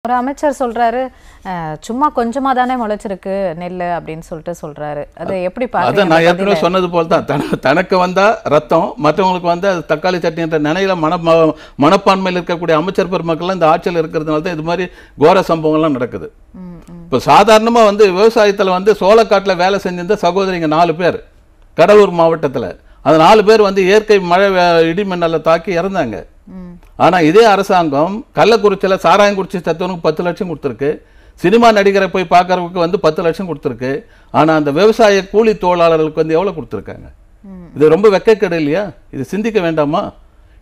ஒரு அமைச்சர் சொல்றாரு சும்மா கொஞ்சமா தானே முளைச்சிருக்கு நெல் அப்படின்னு சொல்றாரு. அது எப்படி பாக்குறீங்க? அத நான் ஏற்கனவே சொன்னது போல தான் தனக்கு வந்தா ரத்தம் மற்றவங்களுக்கு வந்து அது தக்காளி சட்னி என்ற நிலையில மனப்பான்மையில் இருக்கக்கூடிய அமைச்சர் பெருமக்கள் இந்த ஆட்சியில் இருக்கிறதுனால தான் இது மாதிரி கோர சம்பவங்கள்லாம் நடக்குது. இப்போ சாதாரணமா வந்து விவசாயத்துல வந்து சோளக்காட்டுல வேலை செஞ்சிருந்த சகோதரிங்க 4 பேர் கடலூர் மாவட்டத்துல அந்த 4 பேர் வந்து இயற்கை மழை இடி மின்னலை தாக்கி இறந்தாங்க. ஆனா இதே அரசாங்கம் கள்ளக்குறிச்சியில சாராயங்குறிச்சி தத்துவனுக்கு 10 லட்சம் கொடுத்துருக்கு. சினிமா நடிகரை போய் பார்க்கறதுக்கு வந்து 10 லட்சம் கொடுத்துருக்கு. ஆனா அந்த விவசாய கூலி தொழிலாளர்களுக்கு வந்து எவ்வளவு கொடுத்துருக்காங்க? இது ரொம்ப வெட்கக்கேடு இல்லையா? இது சிந்திக்க வேண்டாமா?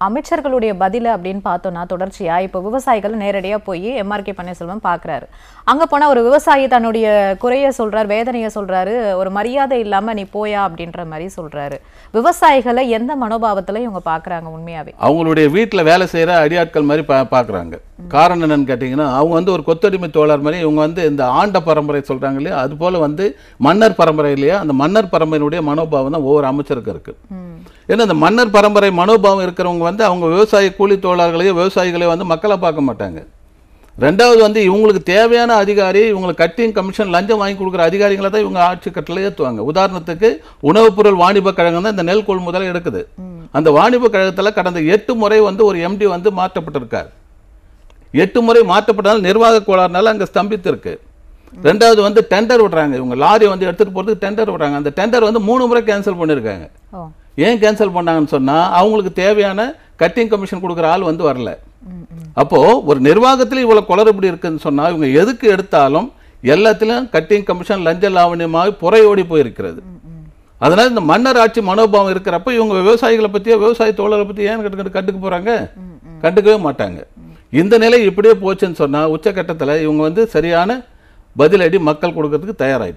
அமைச்சர்களுடைய பதில் அப்படின்னு பார்த்தோம்னா தொடர்ச்சியா இப்போ விவசாயிகள் நேரடியா போய் எம்ஆர்கே பன்னீர்செல்வம் பார்க்குறாரு. அங்க போனா ஒரு விவசாயி தன்னுடைய குறைய சொல்றாரு, வேதனையை சொல்றாரு, ஒரு மரியாதை இல்லாம நீ போயா அப்படின்ற மாதிரி சொல்றாரு. விவசாயிகளை எந்த மனோபாவத்துல இவங்க பாக்குறாங்க? உண்மையாவே அவங்களுடைய வீட்டுல வேலை செய்யற அடியாட்கள் மாதிரி பாக்குறாங்க. காரணம் என்னன்னு கேட்டீங்கன்னா அவங்க வந்து ஒரு கொத்தடிமை தோழர் மாதிரி இவங்க வந்து இந்த ஆண்ட பரம்பரை சொல்றாங்க இல்லையா, அது போல வந்து மன்னர் பரம்பரை இல்லையா, அந்த மன்னர் பரம்பரையினுடைய மனோபாவம் தான் ஒவ்வொரு அமைச்சருக்கும் இருக்கு. ஏன்னா இந்த மன்னர் பரம்பரை மனோபாவம் இருக்கிறவங்க வந்து அவங்க விவசாய கூலி தொழிலாளர்களையோ விவசாயிகளையோ வந்து மக்களை பார்க்க மாட்டாங்க. ரெண்டாவது வந்து இவங்களுக்கு தேவையான அதிகாரி, இவங்களுக்கு கட்டிங் கமிஷன் லஞ்சம் வாங்கி கொடுக்குற அதிகாரிகளை தான் இவங்க ஆட்சி கட்டளை ஏற்றுவாங்க. உதாரணத்துக்கு உணவுப் பொருள் வாணிப கழகம் தான் இந்த நெல் கொள்முதலை எடுக்குது. அந்த வாணிப கழகத்தில் கடந்த 8 முறை வந்து ஒரு எம்டி வந்து மாற்றப்பட்டிருக்கார். 8 முறை மாற்றப்பட்டாலும் நிர்வாக கோளாறுனால அங்கே ஸ்தம்பித்து இருக்கு. ரெண்டாவது வந்து டெண்டர் விடுறாங்க, இவங்க லாரி வந்து எடுத்துட்டு போறதுக்கு டெண்டர் விடுறாங்க. அந்த டெண்டர் வந்து 3 முறை கேன்சல் பண்ணியிருக்காங்க. ஏன் கேன்சல் பண்ணாங்கன்னு சொன்னா அவங்களுக்கு தேவையான கட்டிங் கமிஷன் கொடுக்குற ஆள் வந்து வரல. அப்போ ஒரு நிர்வாகத்தில் இவ்வளவு குளறுபடி இருக்குன்னு சொன்னா இவங்க எதுக்கு எடுத்தாலும் எல்லாத்திலும் கட்டிங் கமிஷன் லஞ்ச லாவணியமாக புறையோடி போயிருக்கிறது. அதனால இந்த மன்னர் ஆட்சி மனோபாவம் இருக்கிறப்ப இவங்க விவசாயிகளை பத்தியோ விவசாய தோழரை பத்தி ஏன் கண்டுக்க போறாங்க? கண்டுக்கவே மாட்டாங்க. இந்த நிலை இப்படியே போச்சுன்னு சொன்னா உச்சகட்டத்தில் இவங்க வந்து சரியான பதிலடி மக்கள் கொடுக்கறதுக்கு தயாராயிட்டு